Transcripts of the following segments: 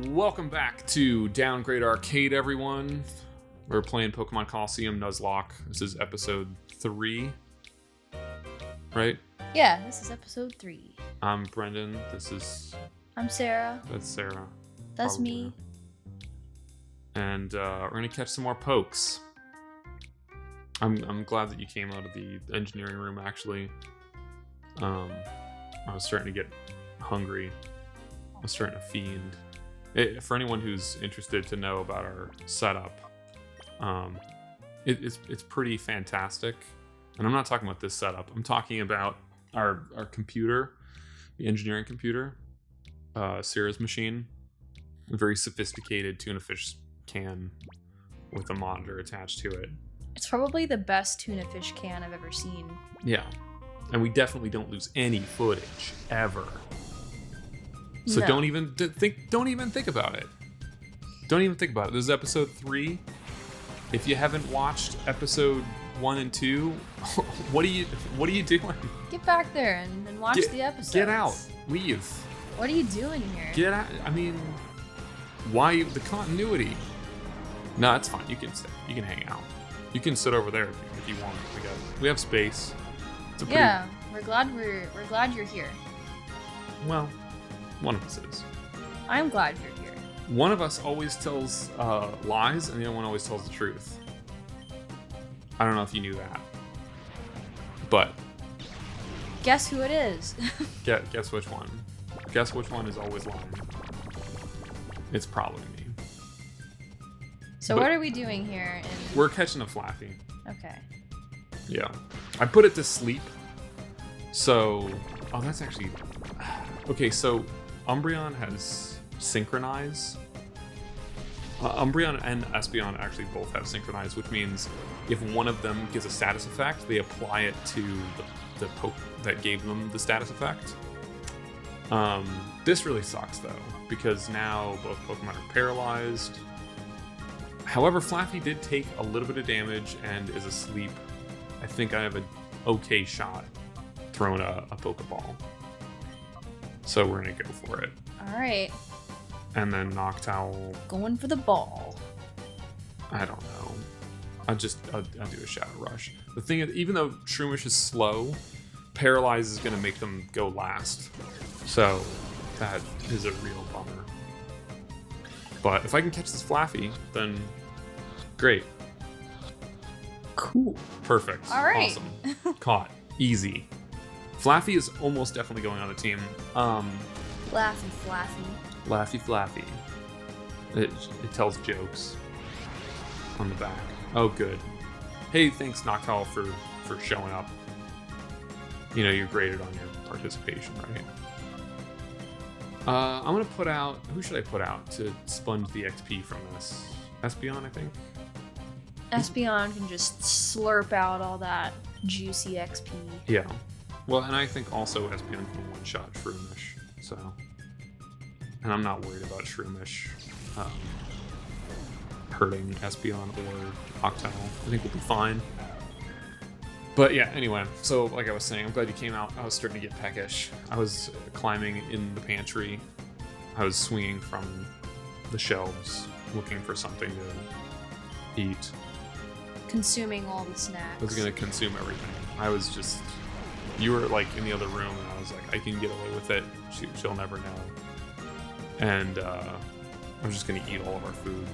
Welcome back to Downgrade Arcade, everyone. We're playing Pokemon Colosseum Nuzlocke. This is episode 3, right? Yeah, this is episode 3. I'm Brendan. I'm Sarah. That's Sarah. That's probably. me. And we're gonna catch some more pokes. I'm glad that you came out of the engineering room. Actually, I was starting to get hungry. I was starting to fiend. For anyone who's interested to know about our setup, it's pretty fantastic. And I'm not talking about this setup. I'm talking about our computer, the engineering computer, Sarah's machine, a very sophisticated tuna fish can with a monitor attached to it. It's probably the best tuna fish can I've ever seen. Yeah, and we definitely don't lose any footage ever. So No. don't even think about it. Don't even think about it. This is episode 3. If you haven't watched episode 1 and 2, what are you doing? Get back there and watch the episodes. Get out. Leave. What are you doing here? Get out. I mean, why the continuity? No, it's fine. You can stay. You can hang out. You can sit over there if you want. We have space. It's a pretty, Yeah, we're glad you're here. well, one of us is. I'm glad you're here. One of us always tells lies, and the other one always tells the truth. I don't know if you knew that, but Guess who it is? guess which one? Guess which one is always lying? It's probably me. So But what are we doing here? We're catching a Flaffy. Okay. Yeah, I put it to sleep. So, that's actually okay. So, Umbreon has Synchronize. Umbreon and Espeon actually both have Synchronize, which means if one of them gives a status effect, they apply it to the poke that gave them the status effect. This really sucks though, because now both Pokemon are paralyzed. However, Flaffy did take a little bit of damage and is asleep. I think I have an okay shot throwing a Pokeball. So we're gonna go for it. All right. And then Noctowl, Going for the ball. I don't know. I'll do a Shadow Rush. The thing is, even though Shroomish is slow, Paralyze is gonna make them go last. So that is a real bummer. But if I can catch this Flaffy, then great. Cool. Perfect. All right. Awesome. Caught. Easy. Flaffy is almost definitely going on the team. Laffy Flaffy. Laffy Flaffy. It tells jokes on the back. Oh, good. Hey, thanks Noctowl for showing up. You know, you're graded on your participation, right? I'm gonna put out. Who should I put out to sponge the XP from this? Espeon, I think. Espeon can just slurp out all that juicy XP. Yeah. Well, and I think also Espeon can one-shot Shroomish. So, and I'm not worried about Shroomish hurting Espeon or Noctowl. I think we'll be fine. But yeah, anyway, so like I was saying, I'm glad you came out. I was starting to get peckish. I was climbing in the pantry. I was swinging from the shelves, looking for something to eat. Consuming all the snacks. I was going to consume everything. I was just... You were like in the other room, and I was like, I can get away with it. She'll never know. And I'm just going to eat all of our food.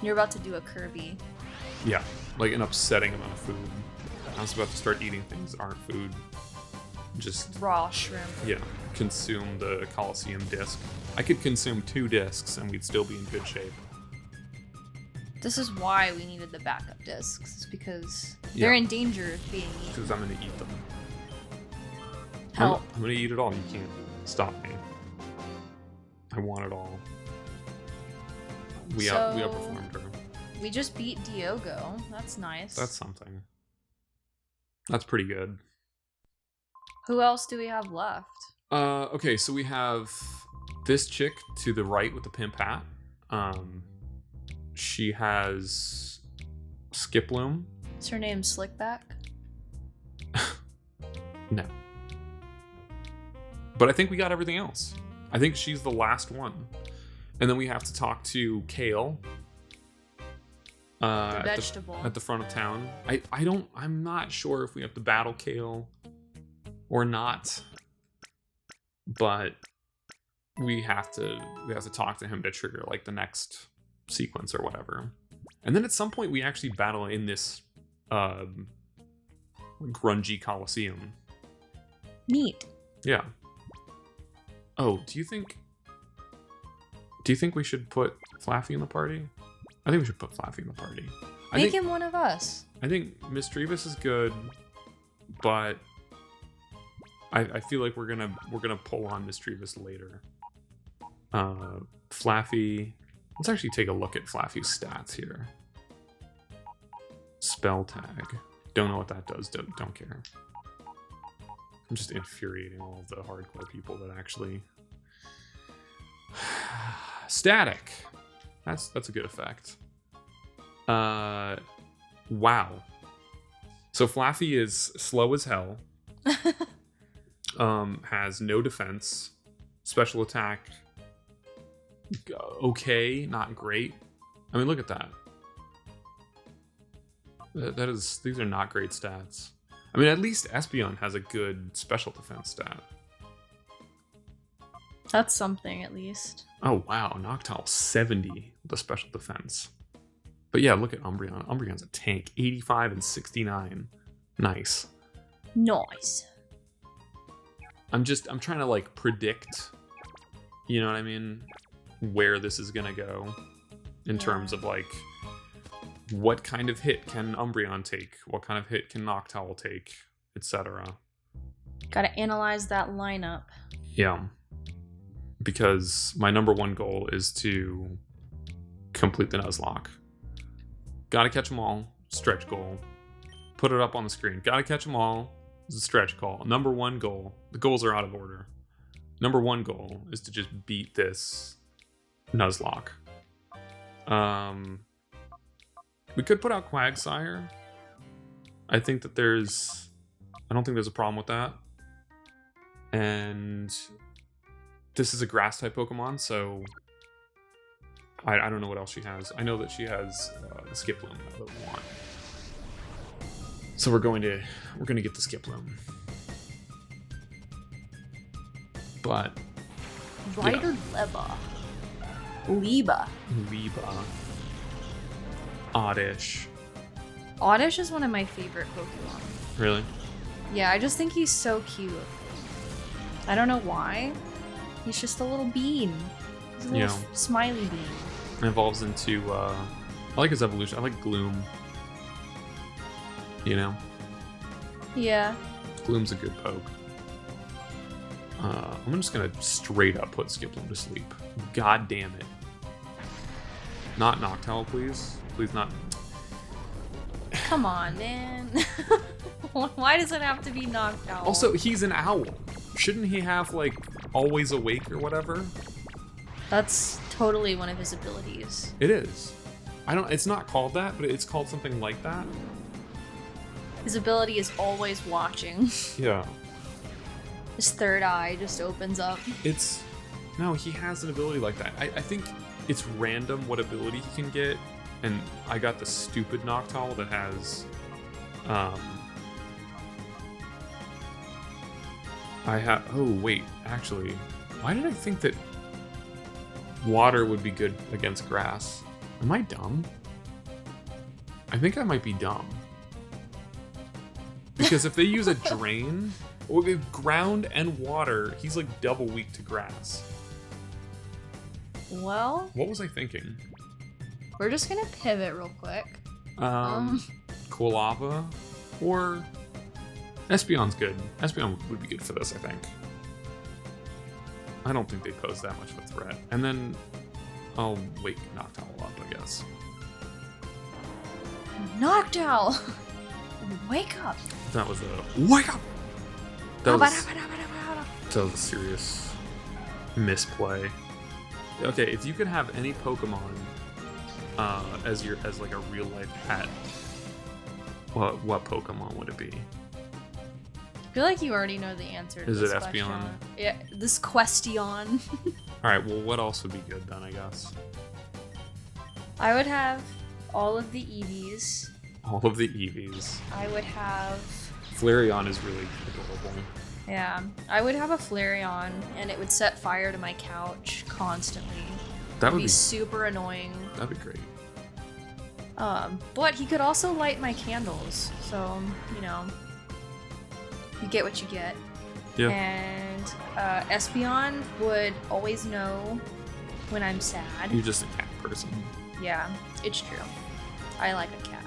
You're about to do a Kirby. Yeah, like an upsetting amount of food. I was about to start eating things that aren't food. Just Raw shrimp. yeah, consume the Colosseum disc. I could consume 2 discs and we'd still be in good shape. This is why we needed the backup discs. It's because they're in danger of being eaten. Because I'm going to eat them. Help. I'm going to eat it all. You can't stop me. I want it all. We outperformed her. We just beat Diogo. That's nice. That's something. That's pretty good. Who else do we have left? Okay, so we have this chick to the right with the pimp hat. She has Skiploom. Is her name Slickback? No. But I think we got everything else. I think she's the last one. And then we have to talk to Kale. The vegetable. At the front of town. I'm not sure if we have to battle Kale or not. But we have to talk to him to trigger like the next sequence or whatever. And then at some point we actually battle in this grungy Colosseum. Neat. Yeah. Oh, do you think we should put Flaffy in the party? I think we should put Flaffy in the party. Make him one of us. I think Misdreavus is good, but I feel like we're gonna pull on Misdreavus later. Flaffy. Let's actually take a look at Flaffy's stats here. Spell tag. Don't know what that does. Don't care. I'm just infuriating all of the hardcore people that actually... Static. That's a good effect. Wow. So Flaffy is slow as hell. Has no defense. Special attack. Okay, not great. I mean, look at that. These are not great stats. I mean, at least Espeon has a good special defense stat. That's something, at least. Oh, wow. Noctowl 70 with a special defense. But yeah, look at Umbreon. Umbreon's a tank. 85 and 69. Nice. Nice. I'm trying to, like, predict, you know what I mean, where this is gonna go in terms of, like, what kind of hit can Umbreon take? What kind of hit can Noctowl take? Etc. Gotta analyze that lineup. Yeah. Because my number one goal is to complete the Nuzlocke. Gotta catch them all. Stretch goal. Put it up on the screen. Gotta catch them all. It's a stretch goal. Number one goal. The goals are out of order. Number one goal is to just beat this Nuzlocke. We could put out Quagsire. I don't think there's a problem with that. And this is a grass type Pokemon, so I don't know what else she has. I know that she has the Skiploom that we want. So we're going to get the Skiploom. But Rider Leba. Oddish. Oddish is one of my favorite Pokemon. Really? Yeah, I just think he's so cute. I don't know why. He's just a little bean. He's a little smiley bean. It evolves into, I like his evolution. I like Gloom. You know? Yeah. Gloom's a good poke. I'm just gonna straight up put Skiploom to sleep. God damn it. Not Noctowl, please. Please not. Come on, man. Why does it have to be Noctowl? Also, he's an owl. Shouldn't he have, like, always awake or whatever? That's totally one of his abilities. It is. It's not called that, but it's called something like that. His ability is always watching. Yeah. His third eye just opens up. No, he has an ability like that. I think it's random what ability he can get, and I got the stupid Noctowl that has, oh wait, actually, why did I think that water would be good against grass? Am I dumb? I think I might be dumb. Because if they use a drain, with ground and water, he's like double weak to grass. Well, what was I thinking? We're just gonna pivot real quick. Quilava or Espeon's good. Espeon would be good for this, I think. I don't think they pose that much of a threat. And then I'll wake Noctowl up, I guess. Noctowl! Wake up! That was a wake up! That was a serious misplay. Okay, if you could have any Pokemon as like a real life pet, what Pokemon would it be? feel like you already know the answer to Is this it question. Espeon? Yeah, this question. Alright, well, what else would be good then, I guess? I would have all of the Eevees. All of the Eevees. I would have... Flareon is really adorable. Yeah, I would have a Flareon, and it would set fire to my couch constantly. That would be super annoying. That'd be great. But he could also light my candles, so, you know, you get what you get. Yeah. And Espeon would always know when I'm sad. You're just a cat person. Yeah, it's true. I like a cat.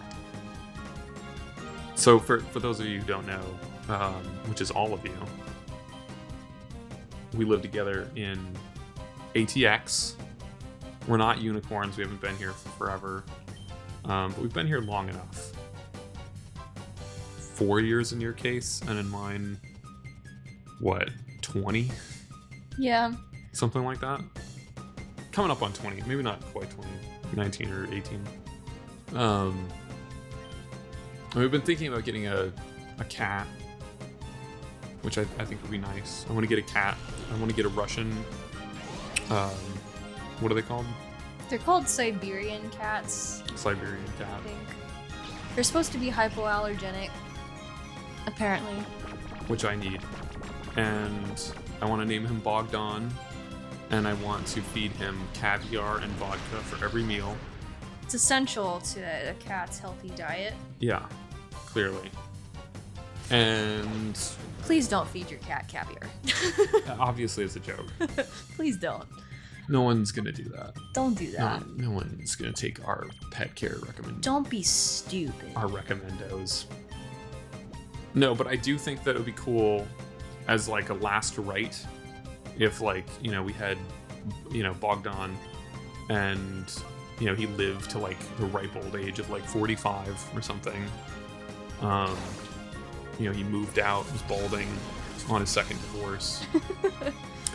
So for those of you who don't know, which is all of you, we live together in ATX. We're not unicorns. We haven't been here for forever. But we've been here long enough. 4 years in your case, and in mine, what, 20? Yeah. Something like that. Coming up on 20. Maybe not quite 20. 19 or 18. We've been thinking about getting a cat, which I think would be nice. I want to get a cat. I want to get a Russian, what are they called? They're called Siberian cats. Siberian I cat. think. They're supposed to be hypoallergenic, apparently. Which I need. And I want to name him Bogdan. And I want to feed him caviar and vodka for every meal. It's essential to a cat's healthy diet. Yeah, clearly. And Please don't feed your cat caviar. obviously it's a joke. Please don't. No one's gonna do that. Don't do that. No one's gonna take our pet care Don't be stupid. our recommendos. No, but I do think that it would be cool as like a last rite if, like, you know, we had, you know, Bogdan and, you know, he lived to like the ripe old age of like 45 or something. You know, he moved out, was balding, on his second divorce.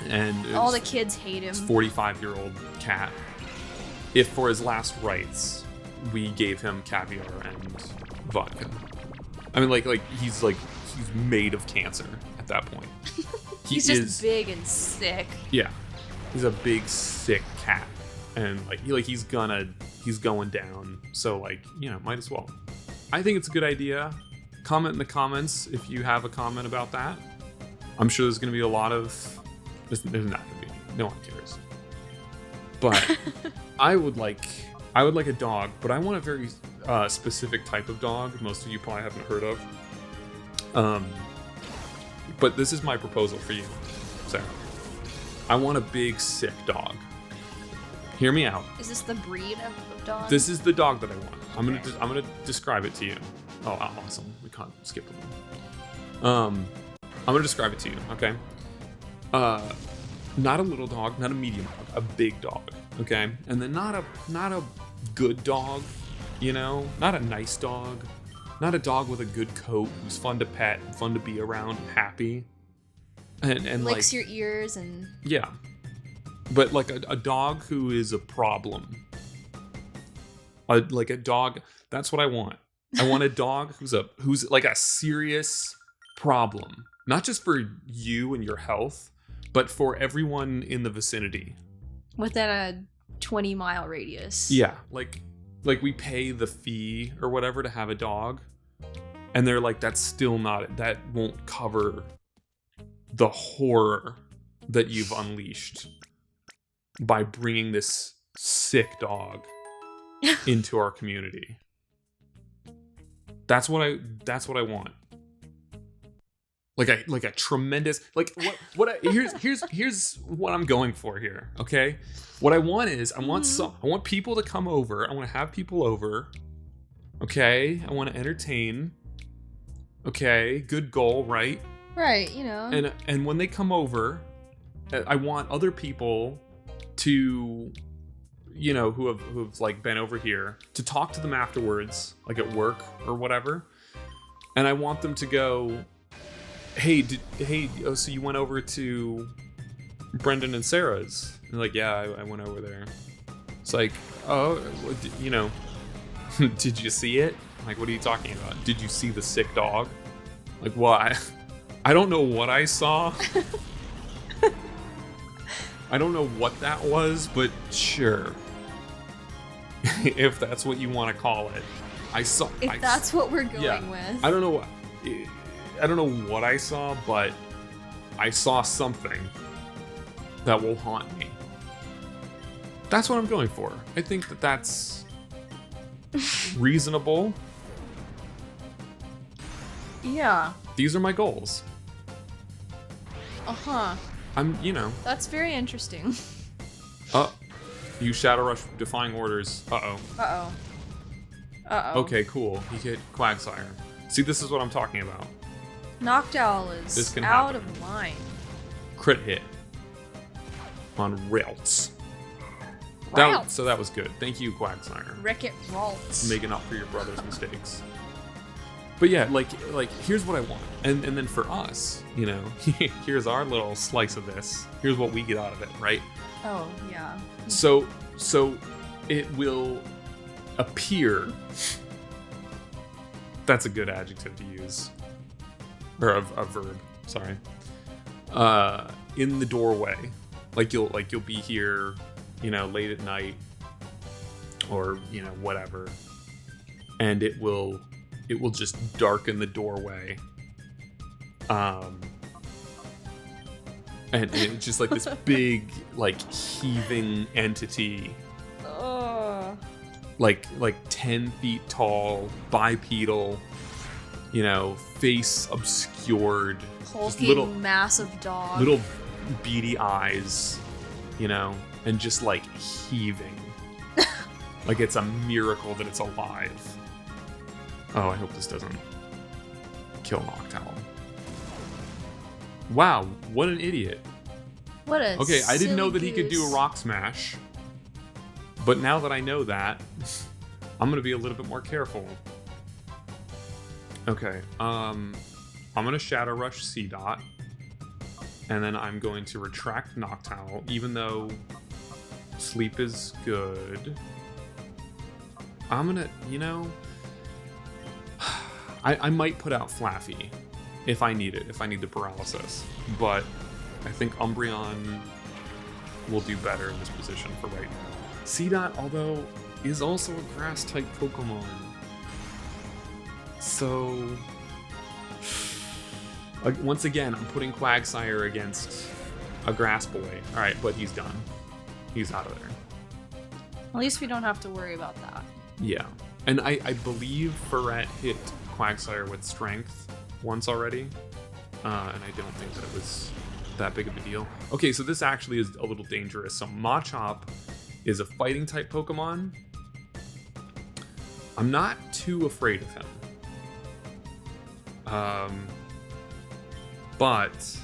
And all the kids hate him. 45-year-old cat. If for his last rites, we gave him caviar and vodka. I mean, like he's made of cancer at that point. He's just big and sick. Yeah, he's a big sick cat, and he's going down. So like, you know, might as well. I think it's a good idea. Comment in the comments if you have a comment about that. I'm sure there's going to be a lot of. There's not going to be. No one cares. But I would like a dog, but I want a very specific type of dog. Most of you probably haven't heard of. But this is my proposal for you, Sarah. I want a big, sick dog. Hear me out. Is this the breed of dog? This is the dog that I want. I'm gonna describe it to you. Oh, awesome. We can't skip them. I'm gonna describe it to you, okay? Not a little dog, not a medium dog, a big dog, okay? And then not a good dog, you know? Not a nice dog. Not a dog with a good coat who's fun to pet, fun to be around, and happy. And licks your ears and... Yeah. But like a dog who is a problem. Like a dog, that's what I want. I want a dog who's like a serious problem. Not just for you and your health, but for everyone in the vicinity. Within a 20-mile radius. Yeah, like we pay the fee or whatever to have a dog, and they're like, that won't cover the horror that you've unleashed by bringing this sick dog into our community. That's what I want. Like a tremendous, here's what I'm going for here, okay? What I want is I want people to come over. I want to have people over. Okay? I want to entertain. Okay? Good goal, right? Right, you know. And when they come over, I want other people to, you know, who have like been over here, to talk to them afterwards, like at work or whatever. And I want them to go, so you went over to Brendan and Sarah's? And like, yeah, I went over there. It's like, oh, you know, did you see it? Like, what are you talking about? Did you see the sick dog? Like, why? I don't know what I saw. I don't know what that was, but sure. If that's what you want to call it. If that's what we're going with. I don't know what I saw, but I saw something that will haunt me. That's what I'm going for. I think that that's reasonable. Yeah. These are my goals. Uh-huh. That's very interesting. You Shadow Rush defying orders. Uh-oh. Okay, cool. You get Quagsire. See, this is what I'm talking about. Noctowl is out of line. Crit hit. On Ralts. So that was good. Thank you, Quagsire. Wreck-It Ralts. Making up for your brother's mistakes. But yeah, like here's what I want. And then for us, here's our little slice of this. Here's what we get out of it, right? Oh, yeah. So it will appear. That's a good adjective to use. Or a verb, sorry. In the doorway. Like you'll be here, late at night or, whatever. And it will just darken the doorway. And it's just like this big, like, heaving entity. Like 10 feet tall, bipedal, face obscured. Hulking, massive dog. Little beady eyes, and just like heaving. Like it's a miracle that it's alive. Oh, I hope this doesn't kill Noctowl. Wow, what an idiot. Okay, I didn't know that he could do a rock smash. But now that I know that, I'm going to be a little bit more careful. Okay, I'm going to Shadow Rush C-Dot. And then I'm going to retract Noctowl, even though sleep is good. I'm going to, I might put out Flaffy if I need it, if I need the paralysis. But I think Umbreon will do better in this position for right now. C-Dot, although, is also a grass-type Pokemon. So, once again, I'm putting Quagsire against a grass boy. Alright, but he's done. He's out of there. At least we don't have to worry about that. Yeah. And I believe Ferret hit Quagsire with Strength once already. And I don't think that it was that big of a deal. Okay, so this actually is a little dangerous. So Machop is a fighting type Pokemon. I'm not too afraid of him. But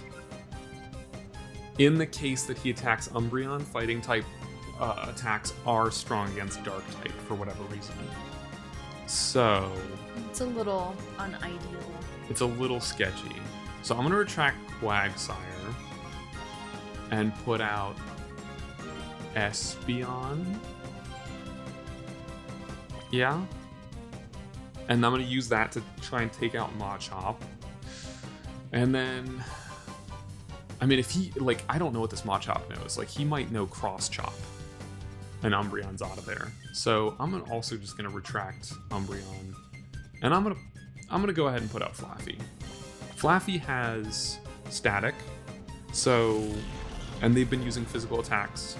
in the case that he attacks Umbreon, fighting type attacks are strong against dark type for whatever reason. So it's a little unideal. It's a little sketchy. So I'm going to retract Quagsire and put out Espeon. Yeah. And I'm going to use that to try and take out Machop. And then, I mean, if he, like, I don't know what this Machop knows. Like, he might know Cross Chop. And Umbreon's out of there. So I'm also just going to retract Umbreon. And I'm gonna go ahead and put out Flaffy. Flaffy has Static. So, and they've been using physical attacks.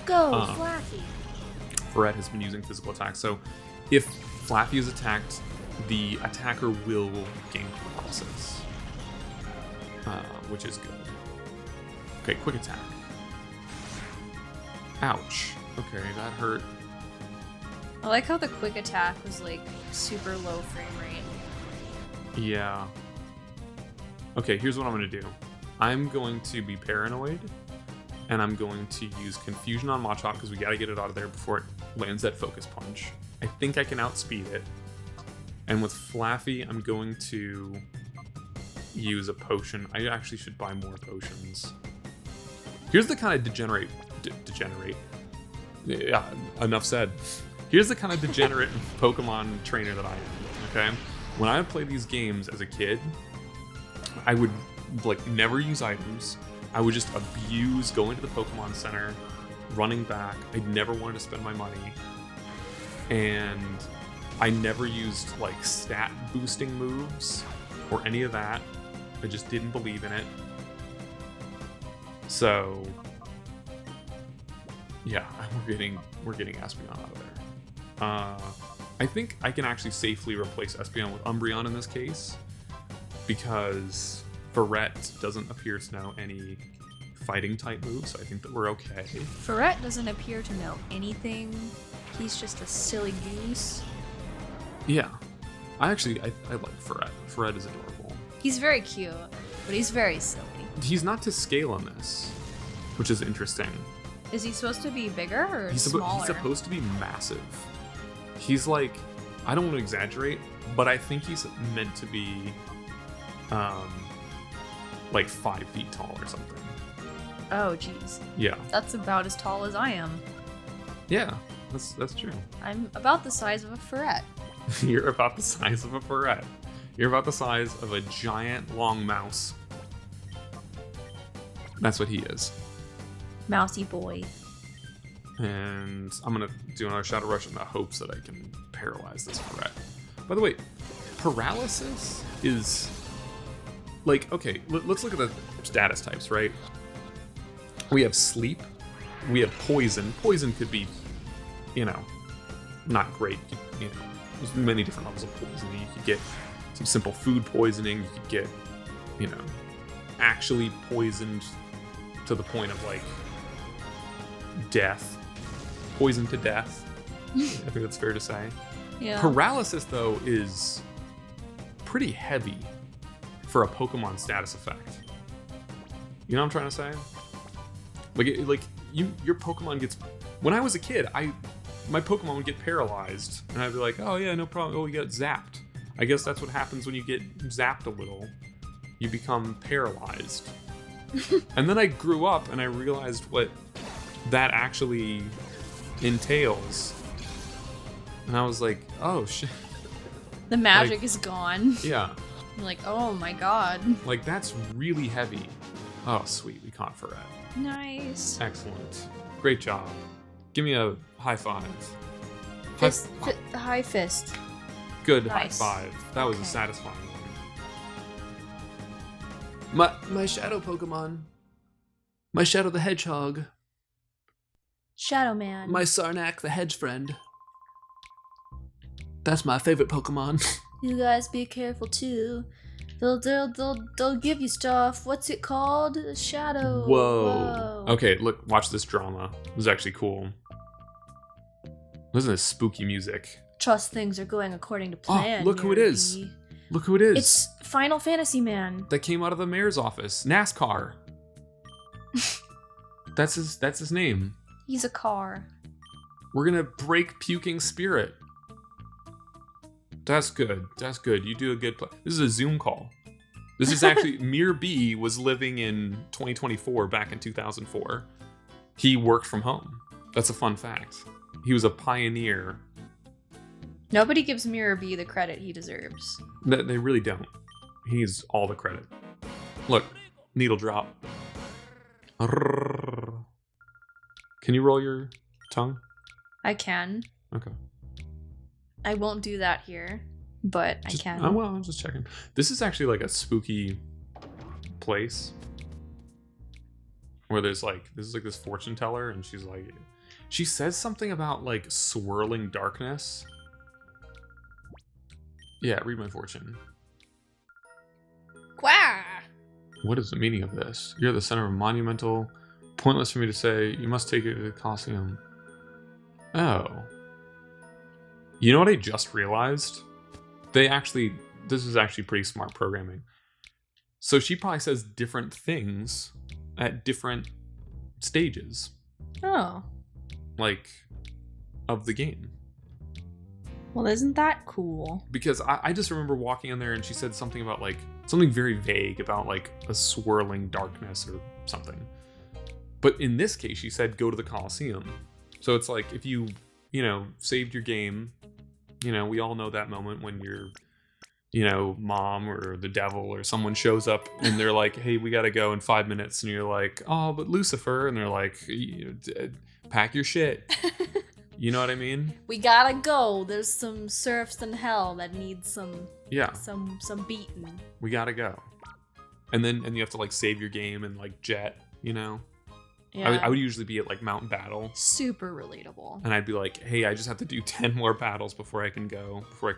Go, Flaffy! Ferret has been using physical attacks. So if Flaffy is attacked, the attacker will gain paralysis. Which is good. Okay, quick attack. Ouch. Okay, that hurt. I like how the quick attack was like super low frame rate. Yeah. Okay, here's what I'm going to do. I'm going to be paranoid, and I'm going to use Confusion on Machop because we got to get it out of there before it lands that Focus Punch. I think I can outspeed it. And with Flaffy, I'm going to use a potion. I actually should buy more potions. Here's the kind of degenerate. Yeah, enough said. Here's the kind of degenerate Pokemon trainer that I am, okay? When I would play these games as a kid, I would like never use items. I would just abuse going to the Pokemon Center, running back. I never wanted to spend my money. And I never used like stat boosting moves or any of that. I just didn't believe in it. So yeah, we're getting Espeon out of there. I think I can actually safely replace Espeon with Umbreon in this case, because Ferret doesn't appear to know any fighting type moves, so I think that we're okay. Ferret doesn't appear to know anything. He's just a silly goose. Yeah. I like Ferret. Ferret is adorable. He's very cute, but he's very silly. He's not to scale on this, which is interesting. Is he supposed to be bigger or He's smaller? He's supposed to be massive. He's like, I don't want to exaggerate, but I think he's meant to be like 5 feet tall or something. Oh, jeez. Yeah. That's about as tall as I am. Yeah, that's true. I'm about the size of a Ferret. You're about the size of a Ferret. You're about the size of a giant long mouse. That's what he is. Mousy boy. And I'm going to do another Shadow Rush in the hopes that I can paralyze this Ferret. By the way, paralysis is... like, okay, let's look at the status types, right? We have sleep. We have poison. Poison could be, not great. There's many different levels of poisoning. You could get some simple food poisoning. You could get, actually poisoned to the point of, like, death. Poison to death. I think that's fair to say. Yeah. Paralysis, though, is pretty heavy for a Pokemon status effect. You know what I'm trying to say? Your Pokemon gets... When I was a kid, my Pokemon would get paralyzed, and I'd be like, oh yeah, no problem. Oh, we got zapped. I guess that's what happens when you get zapped a little. You become paralyzed. And then I grew up, and I realized what that actually entails. And I was like, oh shit. The magic is gone. Yeah. I'm like, oh my god. Like, that's really heavy. Oh, sweet. We caught Ferret. Nice. Excellent. Great job. Give me a high five. The high fist. Good Nice. high five. That was a Okay. satisfying one. My shadow Pokemon. My Shadow the Hedgehog. Shadow Man. My Sarnak the Hedge Friend. That's my favorite Pokemon. You guys be careful too. They'll give you stuff. What's it called? A shadow. Whoa. Okay, look, watch this drama. This is actually cool. Listen to this spooky music. Trust things are going according to plan. look who it is. Yogi. Look who it is. It's Final Fantasy Man. That came out of the mayor's office. NASCAR. That's his name. He's a car. We're gonna break Puking Spirit. That's good. That's good. You do a good play. This is a Zoom call. This is actually... Mir B was living in 2024 back in 2004. He worked from home. That's a fun fact. He was a pioneer. Nobody gives Mirror B the credit he deserves. They really don't. He needs all the credit. Look. Needle drop. Can you roll your tongue? I can. Okay. I won't do that here, but I can. Oh, well, I'm just checking. This is actually like a spooky place where there's like, this is like this fortune teller, and she's like, she says something about like swirling darkness. Yeah, read my fortune. Quah! What is the meaning of this? You're the center of a monumental. Pointless for me to say. You must take it to the Colosseum. Oh. You know what I just realized? This is actually pretty smart programming. So she probably says different things at different stages. Oh. Like, of the game. Well, isn't that cool? Because I just remember walking in there and she said something about like, something very vague about like a swirling darkness or something. But in this case, she said go to the Colosseum. So it's like if you saved your game, we all know that moment when you're mom or the devil or someone shows up and they're like, hey, we gotta go in 5 minutes, and you're like, oh, but Lucifer, and they're like, pack your shit. You know what I mean? We gotta go. There's some serfs in hell that need some beating. We gotta go. And you have to like save your game and like jet, Yeah. I would usually be at like Mountain Battle. Super relatable. And I'd be like, hey, I just have to do 10 more battles before I can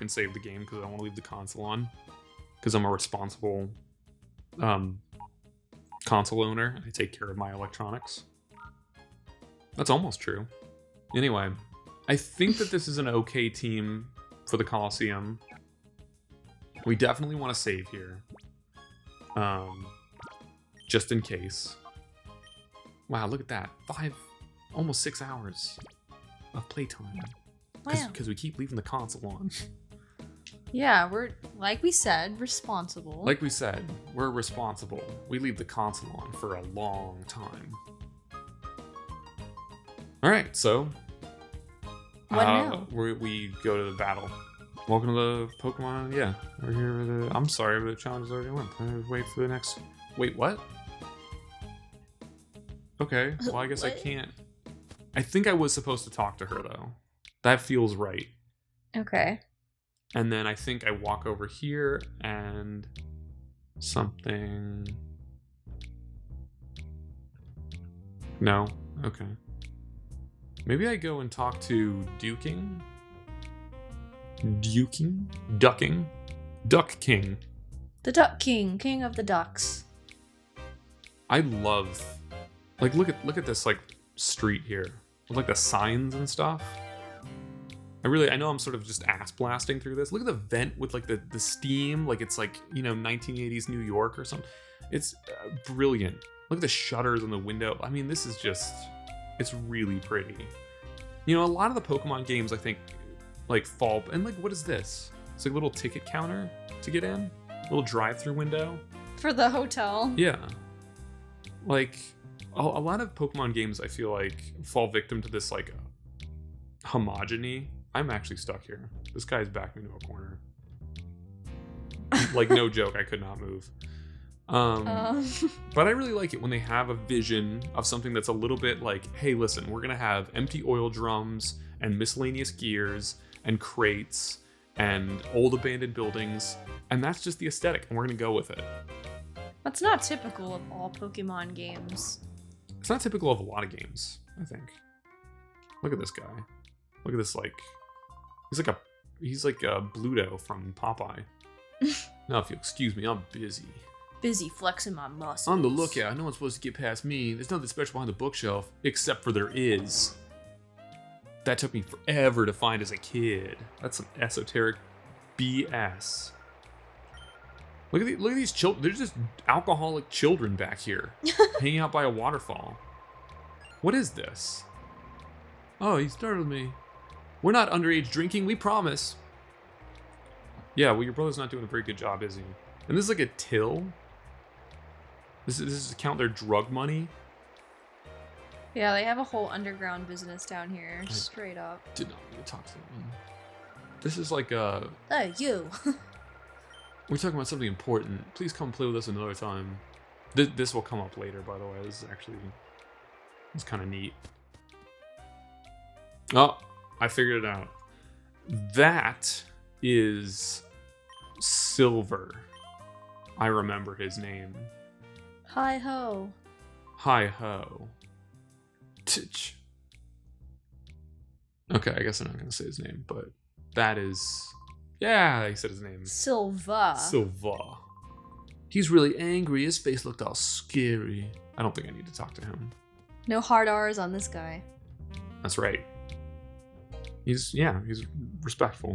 save the game, because I don't want to leave the console on. Because I'm a responsible console owner. I take care of my electronics. That's almost true. Anyway, I think that this is an okay team for the Colosseum. We definitely want to save here. Just in case. Wow, look at that. Almost 6 hours of playtime. Because we keep leaving the console on. Yeah, we're, like we said, responsible. Like we said, we're responsible. We leave the console on for a long time. Alright, so... What now? We go to the battle. Welcome to the Pokemon. Yeah, we're here with the... I'm sorry, but the challenge is already won. Wait for the next... Wait, what? Okay, well, I guess I can't... I think I was supposed to talk to her, though. That feels right. Okay. And then I think I walk over here and... something... No? Okay. Maybe I go and talk to Duking? Ducking? Duck King. The Duck King. King of the Ducks. I love... Like, look at this, like, street here. With, like, the signs and stuff. I know I'm sort of just ass blasting through this. Look at the vent with, like, the steam. Like, it's, like, 1980s New York or something. It's brilliant. Look at the shutters on the window. I mean, this is just... It's really pretty. A lot of the Pokemon games, I think, like, fall... And, like, what is this? It's like a little ticket counter to get in. A little drive-through window. For the hotel. Yeah. Like... A lot of Pokemon games, I feel like, fall victim to this, like, homogeny. I'm actually stuck here. This guy's backed me into a corner. Like, no joke, I could not move. But I really like it when they have a vision of something that's a little bit like, hey, listen, we're going to have empty oil drums and miscellaneous gears and crates and old abandoned buildings. And that's just the aesthetic, and we're going to go with it. That's not typical of all Pokemon games. It's not typical of a lot of games, I think. Look at this guy. Look at this, like... He's like a Bluto from Popeye. Now, if you'll excuse me, I'm busy. Busy flexing my muscles. On the lookout. No one's supposed to get past me. There's nothing special behind the bookshelf, except for there is. That took me forever to find as a kid. That's some esoteric BS. Look at these children. There's just alcoholic children back here, hanging out by a waterfall. What is this? Oh, he startled me. We're not underage drinking, we promise. Yeah, well, your brother's not doing a very good job, is he? And this is like a till? This is to count their drug money? Yeah, they have a whole underground business down here, straight up. Did not need to talk to them. This is like a... Oh, you. We're talking about something important. Please come play with us another time. This will come up later, by the way. This is actually... It's kind of neat. Oh, I figured it out. That is Silver. I remember his name. Hi-ho. Hi-ho. Tch. Okay, I guess I'm not going to say his name, but that is... Yeah, he said his name. Silva. Silva. He's really angry. His face looked all scary. I don't think I need to talk to him. No hard R's on this guy. That's right. He's respectful.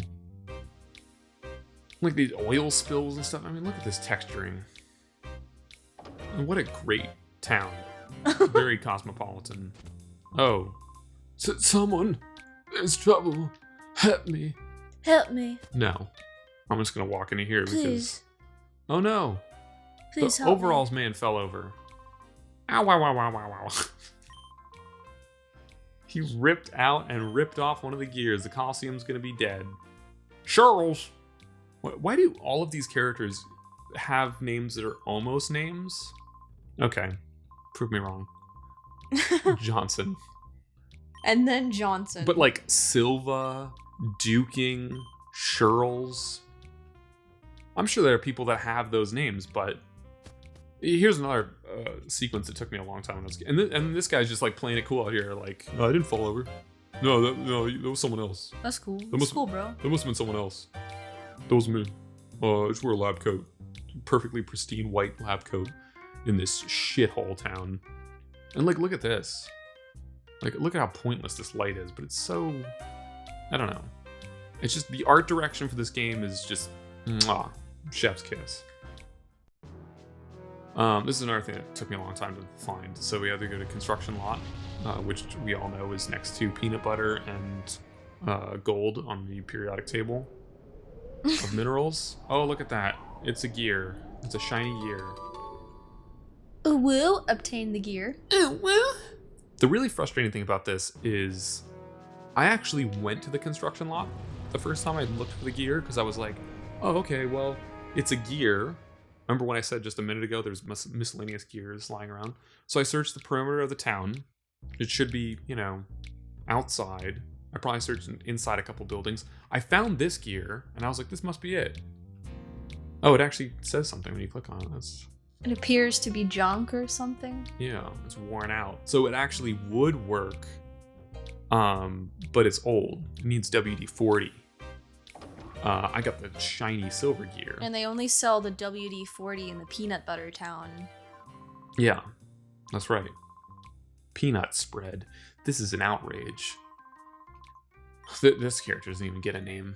Like these oil spills and stuff. I mean, look at this texturing. And what a great town. Very cosmopolitan. Oh. Someone. There's trouble. Help me. Help me. No. I'm just going to walk into here because... Oh no. Please the help overalls me. Man fell over. Ow, wow, wow, wow, wow, wow. He ripped out and ripped off one of the gears. The Colosseum's going to be dead. Charles! Why do all of these characters have names that are almost names? Okay, prove me wrong. Johnson. And then Johnson. But like Silva, Duking, Shirls. I'm sure there are people that have those names, but here's another sequence that took me a long time. And this guy's just like playing it cool out here. Like, no, I didn't fall over. No, that was someone else. That's cool. That's cool, bro. That must have been someone else. That was me. I just wear a lab coat. Perfectly pristine white lab coat in this shithole town. And like, look at this. Like, look at how pointless this light is, but it's so... I don't know. It's just, the art direction for this game is just... mwah, chef's kiss. This is another thing that took me a long time to find. So we had to go to construction lot, which we all know is next to peanut butter and gold on the periodic table of minerals. Oh, look at that. It's a gear. It's a shiny gear. Ooh, woo, obtain the gear. Ooh, woo. The really frustrating thing about this is I actually went to the construction lot the first time I looked for the gear because I was like, oh, okay, well, it's a gear. Remember when I said just a minute ago there's miscellaneous gears lying around? So I searched the perimeter of the town. It should be, you know, outside. I probably searched inside a couple buildings. I found this gear, and I was like, this must be it. Oh, it actually says something when you click on it. It appears to be junk or something. Yeah, it's worn out. So it actually would work, but it's old. It needs WD-40. I got the shiny silver gear. And they only sell the WD-40 in the peanut butter town. Yeah, that's right. Peanut spread. This is an outrage. This character doesn't even get a name.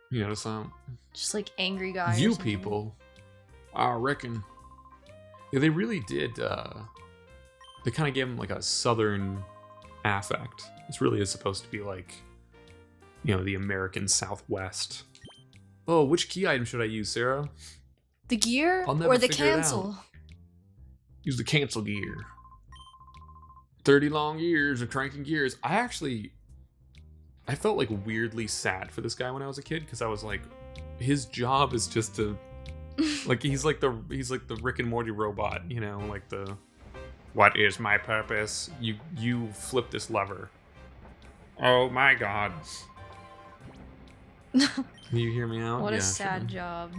You notice that? Just like angry guy. You people. I reckon. Yeah, they really did. They kind of gave him like a southern affect. This really is supposed to be like, you know, the American Southwest. Oh, which key item should I use, Sarah? The gear I'll never or the figure it cancel? out. Use the cancel gear. 30 long years of cranking gears. I felt like weirdly sad for this guy when I was a kid because I was like, his job is just to, like, he's like the Rick and Morty robot, you know, like the, what is my purpose? You flip this lever. Oh my god. Can you hear me out? What a sad job.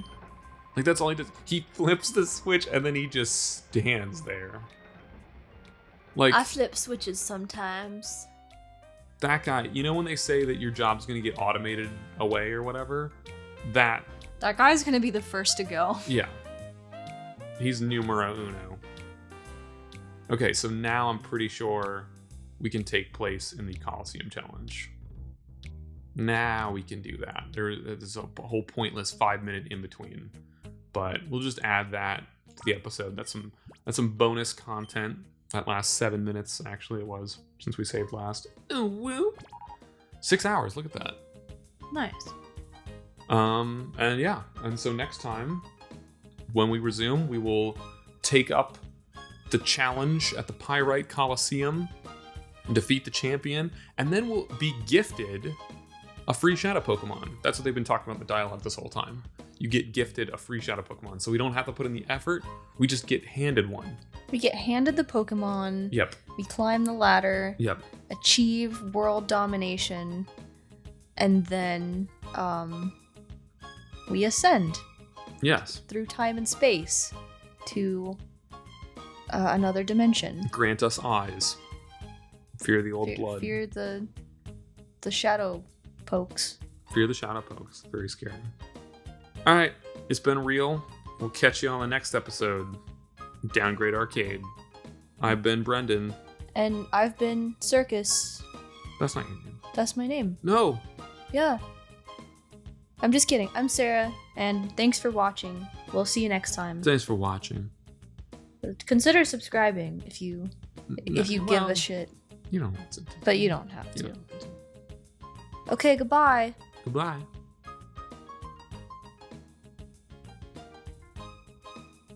Like, that's all he does. He flips the switch and then he just stands there. Like, I flip switches sometimes. That guy, you know when they say that your job's going to get automated away or whatever? That guy's going to be the first to go. Yeah. He's numero uno. Okay, so now I'm pretty sure we can take place in the Colosseum challenge. Now we can do that. There's a whole pointless 5-minute in between. But we'll just add that to the episode. That's some bonus content. That last 7 minutes, actually, it was, since we saved last. Oh, woo! 6 hours, look at that. Nice. And yeah, and so next time, when we resume, we will take up the challenge at the Pyrite Colosseum, defeat the champion, and then we'll be gifted a free Shadow Pokemon. That's what they've been talking about in the dialogue this whole time. You get gifted a free Shadow Pokemon, so we don't have to put in the effort, we just get handed one. We get handed the Pokemon. Yep. We climb the ladder. Yep. Achieve world domination. And then, we ascend. Yes. Through time and space to another dimension. Grant us eyes. Fear the old blood. Fear the shadow pokes. Fear the shadow pokes. Very scary. Alright, it's been real. We'll catch you on the next episode. Downgrade Arcade. I've been Brendan. And I've been Circus. That's not your name. That's my name. No. Yeah. I'm just kidding. I'm Sarah, and thanks for watching. We'll see you next time. Thanks for watching. Consider subscribing if you give a shit. You don't. But you don't have to. You don't. Okay, goodbye. Goodbye.